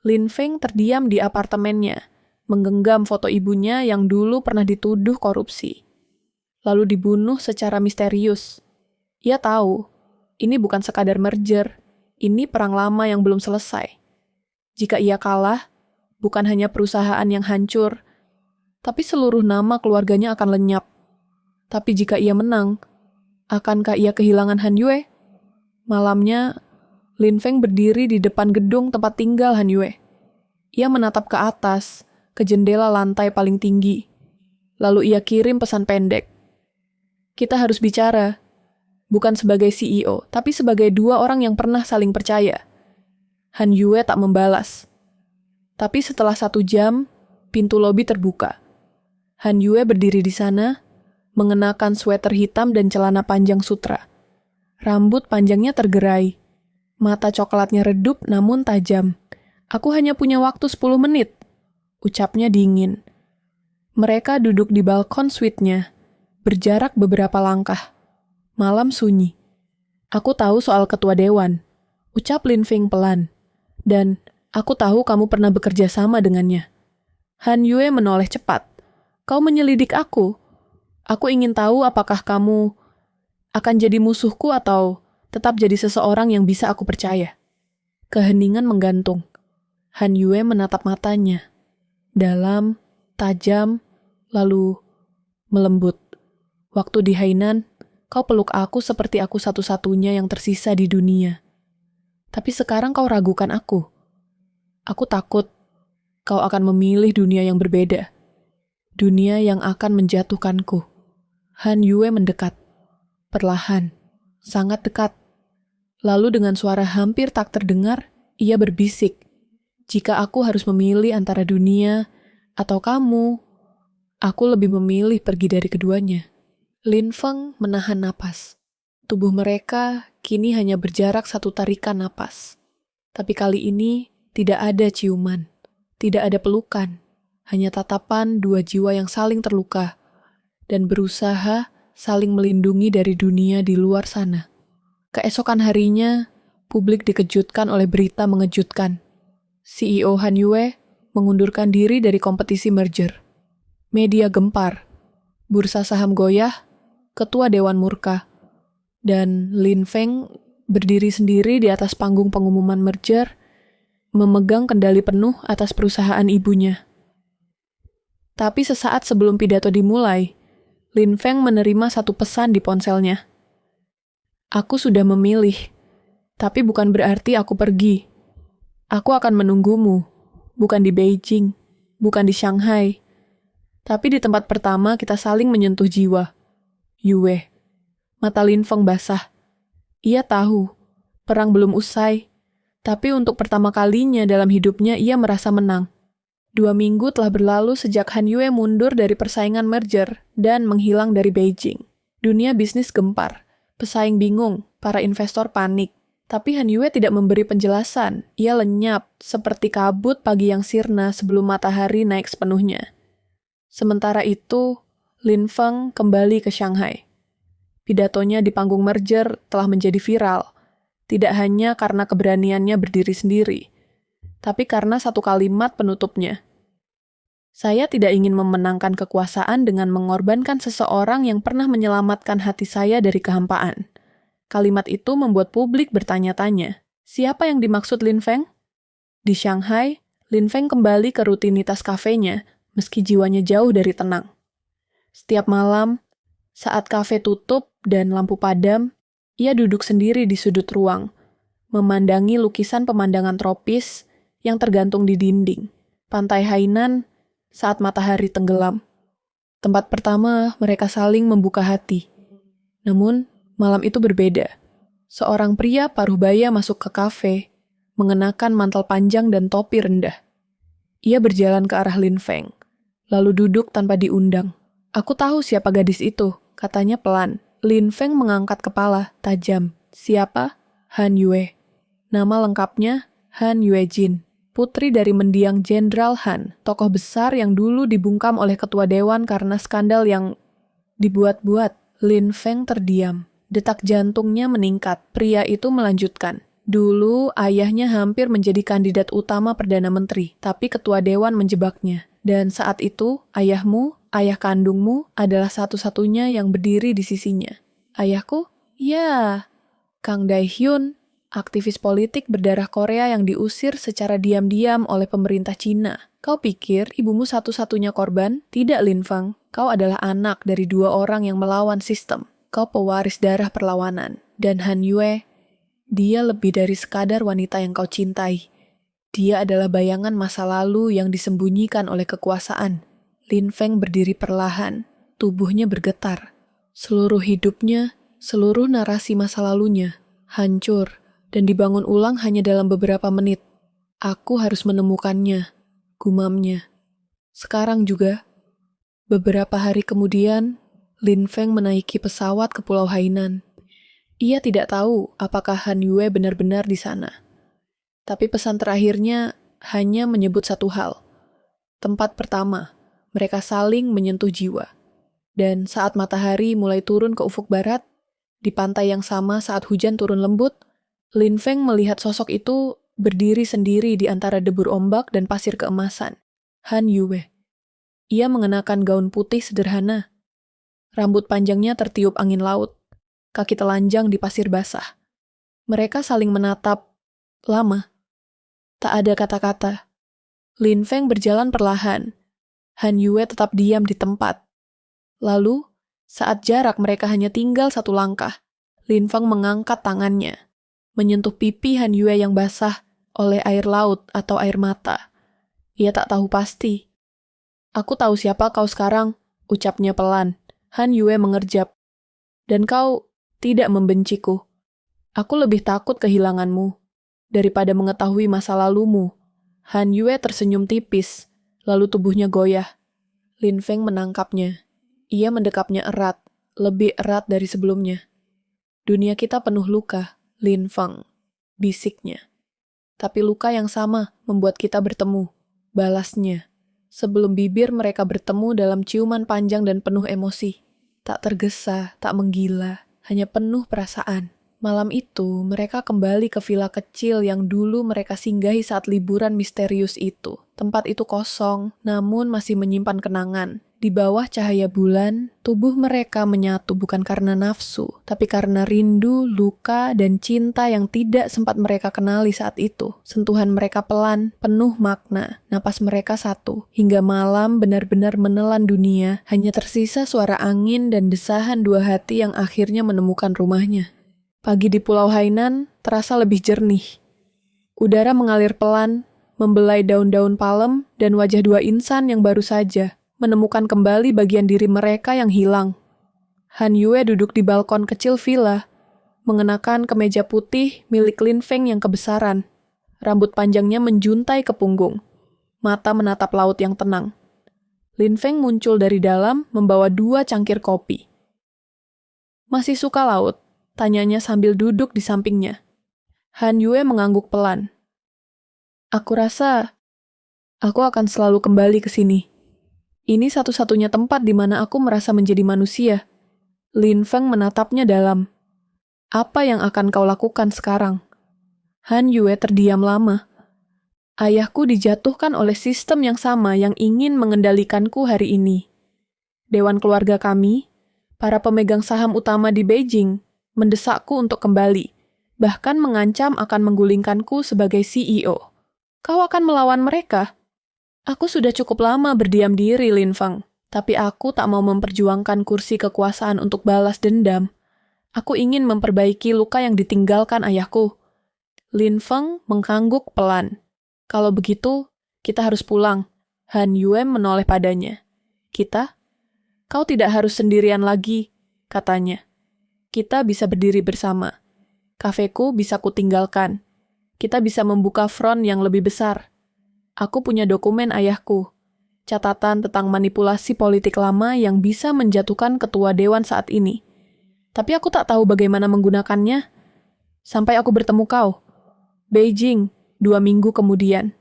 Lin Feng terdiam di apartemennya, menggenggam foto ibunya yang dulu pernah dituduh korupsi. Lalu dibunuh secara misterius. Ia tahu, ini bukan sekadar merger, ini perang lama yang belum selesai. Jika ia kalah, bukan hanya perusahaan yang hancur, tapi seluruh nama keluarganya akan lenyap. Tapi jika ia menang, akankah ia kehilangan Han Yue? Malamnya, Lin Feng berdiri di depan gedung tempat tinggal Han Yue. Ia menatap ke atas, ke jendela lantai paling tinggi. Lalu ia kirim pesan pendek. Kita harus bicara, bukan sebagai CEO, tapi sebagai 2 orang yang pernah saling percaya. Han Yue tak membalas. Tapi setelah 1 jam, pintu lobi terbuka. Han Yue berdiri di sana, mengenakan sweater hitam dan celana panjang sutra. Rambut panjangnya tergerai. Mata coklatnya redup namun tajam. Aku hanya punya waktu 10 menit, ucapnya dingin. Mereka duduk di balkon suite-nya, berjarak beberapa langkah. Malam sunyi. Aku tahu soal ketua dewan, ucap Lin Feng pelan. Dan aku tahu kamu pernah bekerja sama dengannya. Han Yue menoleh cepat. Kau menyelidik aku. Aku ingin tahu apakah kamu akan jadi musuhku atau tetap jadi seseorang yang bisa aku percaya. Keheningan menggantung. Han Yue menatap matanya. Dalam, tajam, lalu melembut. Waktu di Hainan, kau peluk aku seperti aku satu-satunya yang tersisa di dunia. Tapi sekarang kau ragukan aku. Aku takut kau akan memilih dunia yang berbeda. Dunia yang akan menjatuhkanku. Han Yue mendekat. Perlahan. Sangat dekat. Lalu dengan suara hampir tak terdengar, ia berbisik. Jika aku harus memilih antara dunia atau kamu, aku lebih memilih pergi dari keduanya. Lin Feng menahan napas. Tubuh mereka kini hanya berjarak 1 tarikan napas. Tapi kali ini tidak ada ciuman, tidak ada pelukan, hanya tatapan 2 jiwa yang saling terluka dan berusaha saling melindungi dari dunia di luar sana. Keesokan harinya, publik dikejutkan oleh berita mengejutkan. CEO Han Yue mengundurkan diri dari kompetisi merger. Media gempar, bursa saham goyah, ketua dewan murka, dan Lin Feng berdiri sendiri di atas panggung pengumuman merger, memegang kendali penuh atas perusahaan ibunya. Tapi sesaat sebelum pidato dimulai, Lin Feng menerima 1 pesan di ponselnya. Aku sudah memilih, tapi bukan berarti aku pergi. Aku akan menunggumu, bukan di Beijing, bukan di Shanghai, tapi di tempat pertama kita saling menyentuh jiwa. Yue. Mata Lin Feng basah. Ia tahu, perang belum usai, tapi untuk pertama kalinya dalam hidupnya ia merasa menang. 2 minggu telah berlalu sejak Han Yue mundur dari persaingan merger dan menghilang dari Beijing. Dunia bisnis gempar. Pesaing bingung, para investor panik. Tapi Han Yue tidak memberi penjelasan. Ia lenyap, seperti kabut pagi yang sirna sebelum matahari naik sepenuhnya. Sementara itu, Lin Feng kembali ke Shanghai. Pidatonya di panggung merger telah menjadi viral. Tidak hanya karena keberaniannya berdiri sendiri, tapi karena 1 kalimat penutupnya. Saya tidak ingin memenangkan kekuasaan dengan mengorbankan seseorang yang pernah menyelamatkan hati saya dari kehampaan. Kalimat itu membuat publik bertanya-tanya, siapa yang dimaksud Lin Feng? Di Shanghai, Lin Feng kembali ke rutinitas kafenya, meski jiwanya jauh dari tenang. Setiap malam, saat kafe tutup dan lampu padam, ia duduk sendiri di sudut ruang, memandangi lukisan pemandangan tropis yang tergantung di dinding. Pantai Hainan saat matahari tenggelam. Tempat pertama mereka saling membuka hati. Namun, malam itu berbeda. Seorang pria paruh baya masuk ke kafe, mengenakan mantel panjang dan topi rendah. Ia berjalan ke arah Lin Feng, lalu duduk tanpa diundang. "Aku tahu siapa gadis itu," katanya pelan. Lin Feng mengangkat kepala, tajam. "Siapa?" "Han Yue." Nama lengkapnya Han Yue Jin, putri dari mendiang Jenderal Han, tokoh besar yang dulu dibungkam oleh ketua dewan karena skandal yang dibuat-buat. Lin Feng terdiam. Detak jantungnya meningkat. Pria itu melanjutkan. "Dulu ayahnya hampir menjadi kandidat utama Perdana Menteri, tapi ketua dewan menjebaknya. Dan saat itu, ayahmu, ayah kandungmu, adalah satu-satunya yang berdiri di sisinya." "Ayahku?" "Ya, Kang Dae-hyun, aktivis politik berdarah Korea yang diusir secara diam-diam oleh pemerintah Cina. Kau pikir ibumu satu-satunya korban? Tidak, Lin Feng. Kau adalah anak dari 2 orang yang melawan sistem. Kau pewaris darah perlawanan. Dan Han Yue, dia lebih dari sekadar wanita yang kau cintai. Dia adalah bayangan masa lalu yang disembunyikan oleh kekuasaan." Lin Feng berdiri perlahan, tubuhnya bergetar. Seluruh hidupnya, seluruh narasi masa lalunya, hancur dan dibangun ulang hanya dalam beberapa menit. "Aku harus menemukannya," gumamnya. Sekarang juga, beberapa hari kemudian, Lin Feng menaiki pesawat ke Pulau Hainan. Ia tidak tahu apakah Han Yue benar-benar di sana. Tapi pesan terakhirnya hanya menyebut satu hal. Tempat pertama, mereka saling menyentuh jiwa. Dan saat matahari mulai turun ke ufuk barat, di pantai yang sama saat hujan turun lembut, Lin Feng melihat sosok itu berdiri sendiri di antara debur ombak dan pasir keemasan. Han Yue. Ia mengenakan gaun putih sederhana. Rambut panjangnya tertiup angin laut. Kaki telanjang di pasir basah. Mereka saling menatap lama. Tak ada kata-kata. Lin Feng berjalan perlahan. Han Yue tetap diam di tempat. Lalu, saat jarak mereka hanya tinggal 1 langkah, Lin Feng mengangkat tangannya, menyentuh pipi Han Yue yang basah oleh air laut atau air mata. Ia tak tahu pasti. "Aku tahu siapa kau sekarang," ucapnya pelan. Han Yue mengerjap. "Dan kau tidak membenciku. Aku lebih takut kehilanganmu daripada mengetahui masa lalumu." Han Yue tersenyum tipis, lalu tubuhnya goyah. Lin Feng menangkapnya. Ia mendekapnya erat, lebih erat dari sebelumnya. "Dunia kita penuh luka, Lin Feng," bisiknya. "Tapi luka yang sama membuat kita bertemu," balasnya. Sebelum bibir mereka bertemu dalam ciuman panjang dan penuh emosi. Tak tergesa, tak menggila, hanya penuh perasaan. Malam itu, mereka kembali ke villa kecil yang dulu mereka singgahi saat liburan misterius itu. Tempat itu kosong, namun masih menyimpan kenangan. Di bawah cahaya bulan, tubuh mereka menyatu bukan karena nafsu, tapi karena rindu, luka, dan cinta yang tidak sempat mereka kenali saat itu. Sentuhan mereka pelan, penuh makna, napas mereka satu. Hingga malam benar-benar menelan dunia, hanya tersisa suara angin dan desahan 2 hati yang akhirnya menemukan rumahnya. Pagi di Pulau Hainan terasa lebih jernih. Udara mengalir pelan, membelai daun-daun palem dan wajah 2 insan yang baru saja menemukan kembali bagian diri mereka yang hilang. Han Yue duduk di balkon kecil villa, mengenakan kemeja putih milik Lin Feng yang kebesaran. Rambut panjangnya menjuntai ke punggung. Mata menatap laut yang tenang. Lin Feng muncul dari dalam membawa 2 cangkir kopi. "Masih suka laut?" tanyanya sambil duduk di sampingnya. Han Yue mengangguk pelan. "Aku rasa aku akan selalu kembali ke sini. Ini satu-satunya tempat di mana aku merasa menjadi manusia." Lin Feng menatapnya dalam. "Apa yang akan kau lakukan sekarang?" Han Yue terdiam lama. "Ayahku dijatuhkan oleh sistem yang sama yang ingin mengendalikanku hari ini. Dewan keluarga kami, para pemegang saham utama di Beijing, mendesakku untuk kembali, bahkan mengancam akan menggulingkanku sebagai CEO. Kau akan melawan mereka?" "Aku sudah cukup lama berdiam diri, Lin Feng. Tapi aku tak mau memperjuangkan kursi kekuasaan untuk balas dendam. Aku ingin memperbaiki luka yang ditinggalkan ayahku." Lin Feng mengangguk pelan. "Kalau begitu, kita harus pulang." Han Yue menoleh padanya. "Kita? Kau tidak harus sendirian lagi," katanya. "Kita bisa berdiri bersama. Kafeku bisa kutinggalkan. Kita bisa membuka front yang lebih besar. Aku punya dokumen ayahku, catatan tentang manipulasi politik lama yang bisa menjatuhkan ketua dewan saat ini. Tapi aku tak tahu bagaimana menggunakannya. Sampai aku bertemu kau. Beijing, 2 minggu kemudian.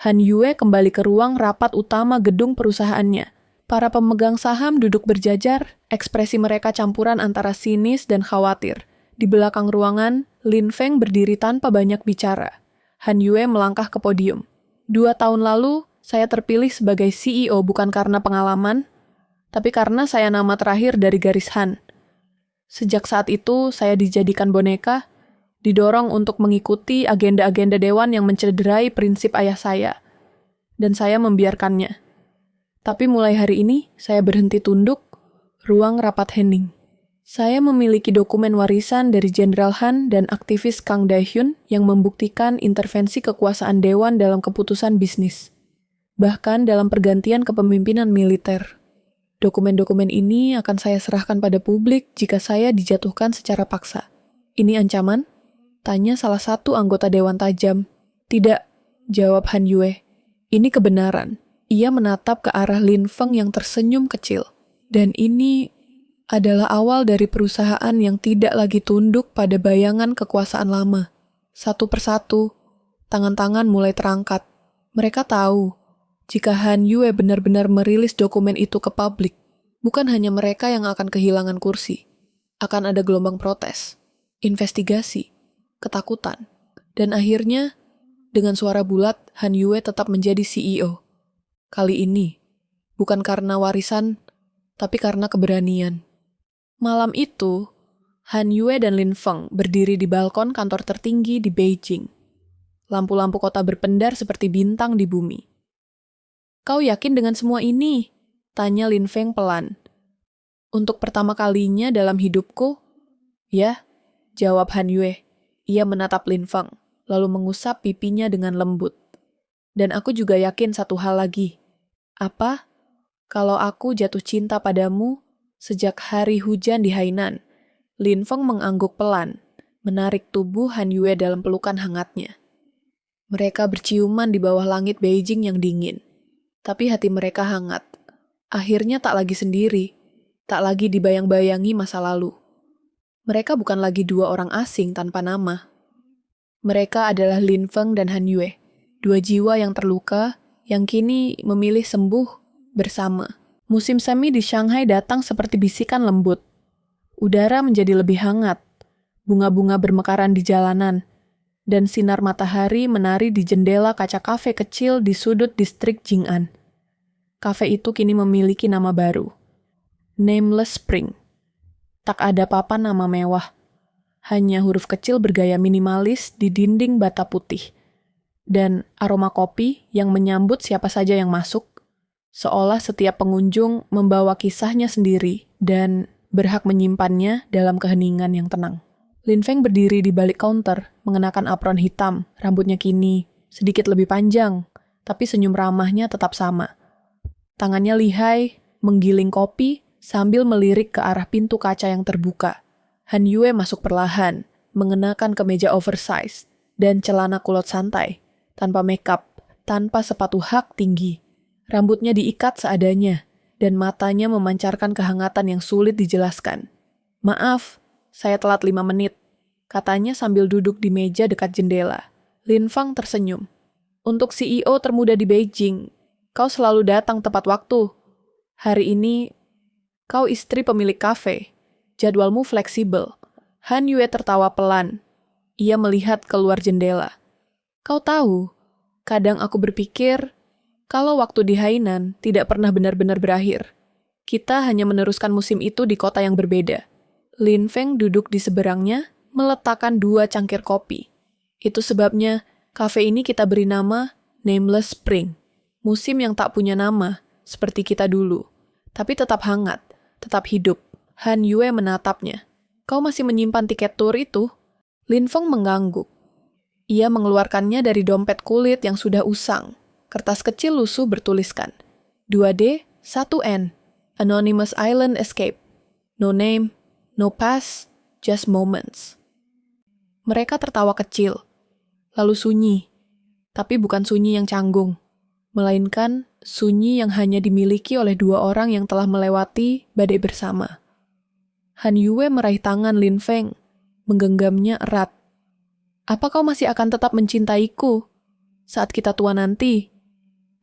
Han Yue kembali ke ruang rapat utama gedung perusahaannya. Para pemegang saham duduk berjajar, ekspresi mereka campuran antara sinis dan khawatir. Di belakang ruangan, Lin Feng berdiri tanpa banyak bicara. Han Yue melangkah ke podium. 2 tahun lalu, saya terpilih sebagai CEO bukan karena pengalaman, tapi karena saya nama terakhir dari garis Han. Sejak saat itu, saya dijadikan boneka, didorong untuk mengikuti agenda-agenda dewan yang mencederai prinsip ayah saya. Dan saya membiarkannya. Tapi mulai hari ini, saya berhenti tunduk, ruang rapat hening. Saya memiliki dokumen warisan dari Jenderal Han dan aktivis Kang Dae-hyun yang membuktikan intervensi kekuasaan dewan dalam keputusan bisnis. Bahkan dalam pergantian kepemimpinan militer. Dokumen-dokumen ini akan saya serahkan pada publik jika saya dijatuhkan secara paksa. Ini ancaman? Tanya salah satu anggota dewan tajam. Tidak, jawab Han Yue. Ini kebenaran. Ia menatap ke arah Lin Feng yang tersenyum kecil. Dan ini adalah awal dari perusahaan yang tidak lagi tunduk pada bayangan kekuasaan lama. Satu persatu, tangan-tangan mulai terangkat. Mereka tahu, jika Han Yue benar-benar merilis dokumen itu ke publik, bukan hanya mereka yang akan kehilangan kursi. Akan ada gelombang protes, investigasi, ketakutan. Dan akhirnya, dengan suara bulat, Han Yue tetap menjadi CEO. Kali ini, bukan karena warisan, tapi karena keberanian. Malam itu, Han Yue dan Lin Feng berdiri di balkon kantor tertinggi di Beijing. Lampu-lampu kota berpendar seperti bintang di bumi. Kau yakin dengan semua ini? Tanya Lin Feng pelan. Untuk pertama kalinya dalam hidupku? Ya, jawab Han Yue. Ia menatap Lin Feng, lalu mengusap pipinya dengan lembut. Dan aku juga yakin satu hal lagi. Apa? Kalau aku jatuh cinta padamu sejak hari hujan di Hainan. Lin Feng mengangguk pelan, menarik tubuh Han Yue dalam pelukan hangatnya. Mereka berciuman di bawah langit Beijing yang dingin. Tapi hati mereka hangat. Akhirnya tak lagi sendiri, tak lagi dibayang-bayangi masa lalu. Mereka bukan lagi 2 orang asing tanpa nama. Mereka adalah Lin Feng dan Han Yue, 2 jiwa yang terluka, yang kini memilih sembuh bersama. Musim semi di Shanghai datang seperti bisikan lembut. Udara menjadi lebih hangat, bunga-bunga bermekaran di jalanan, dan sinar matahari menari di jendela kaca kafe kecil di sudut distrik Jing'an. Kafe itu kini memiliki nama baru, Nameless Spring. Tak ada papan nama mewah, hanya huruf kecil bergaya minimalis di dinding bata putih, dan aroma kopi yang menyambut siapa saja yang masuk, seolah setiap pengunjung membawa kisahnya sendiri dan berhak menyimpannya dalam keheningan yang tenang. Lin Feng berdiri di balik counter, mengenakan apron hitam, rambutnya kini sedikit lebih panjang, tapi senyum ramahnya tetap sama. Tangannya lihai, menggiling kopi, sambil melirik ke arah pintu kaca yang terbuka. Han Yue masuk perlahan, mengenakan kemeja oversize dan celana kulot santai, tanpa makeup, tanpa sepatu hak tinggi. Rambutnya diikat seadanya, dan matanya memancarkan kehangatan yang sulit dijelaskan. Maaf, saya telat 5 menit, katanya sambil duduk di meja dekat jendela. Lin Feng tersenyum. Untuk CEO termuda di Beijing, kau selalu datang tepat waktu. Hari ini, kau istri pemilik kafe. Jadwalmu fleksibel. Han Yue tertawa pelan. Ia melihat keluar jendela. Kau tahu, kadang aku berpikir, kalau waktu di Hainan tidak pernah benar-benar berakhir. Kita hanya meneruskan musim itu di kota yang berbeda. Lin Feng duduk di seberangnya, meletakkan 2 cangkir kopi. Itu sebabnya, kafe ini kita beri nama Nameless Spring. Musim yang tak punya nama, seperti kita dulu. Tapi tetap hangat, tetap hidup. Han Yue menatapnya. Kau masih menyimpan tiket tur itu? Lin Feng mengangguk. Ia mengeluarkannya dari dompet kulit yang sudah usang. Kertas kecil lusuh bertuliskan 2D, 1N. Anonymous Island Escape. No name, no pass, just moments. Mereka tertawa kecil. Lalu sunyi, tapi bukan sunyi yang canggung, melainkan sunyi yang hanya dimiliki oleh dua orang yang telah melewati badai bersama. Han Yue meraih tangan Lin Feng, menggenggamnya erat. "Apa kau masih akan tetap mencintaiku saat kita tua nanti?"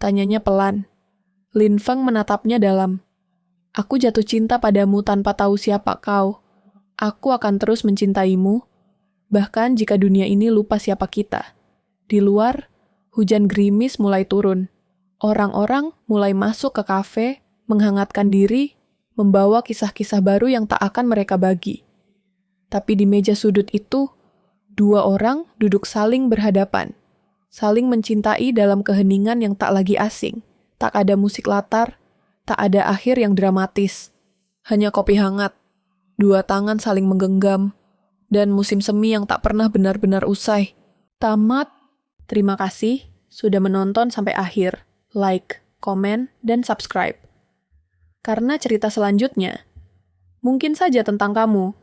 Tanyanya pelan. Lin Feng menatapnya dalam. "Aku jatuh cinta padamu tanpa tahu siapa kau. Aku akan terus mencintaimu, bahkan jika dunia ini lupa siapa kita." Di luar, hujan gerimis mulai turun. Orang-orang mulai masuk ke kafe, menghangatkan diri, membawa kisah-kisah baru yang tak akan mereka bagi. Tapi di meja sudut itu, dua orang duduk saling berhadapan, saling mencintai dalam keheningan yang tak lagi asing. Tak ada musik latar, tak ada akhir yang dramatis. Hanya kopi hangat, dua tangan saling menggenggam, dan musim semi yang tak pernah benar-benar usai. Tamat. Terima kasih sudah menonton sampai akhir. Like, komen, dan subscribe. Karena cerita selanjutnya mungkin saja tentang kamu.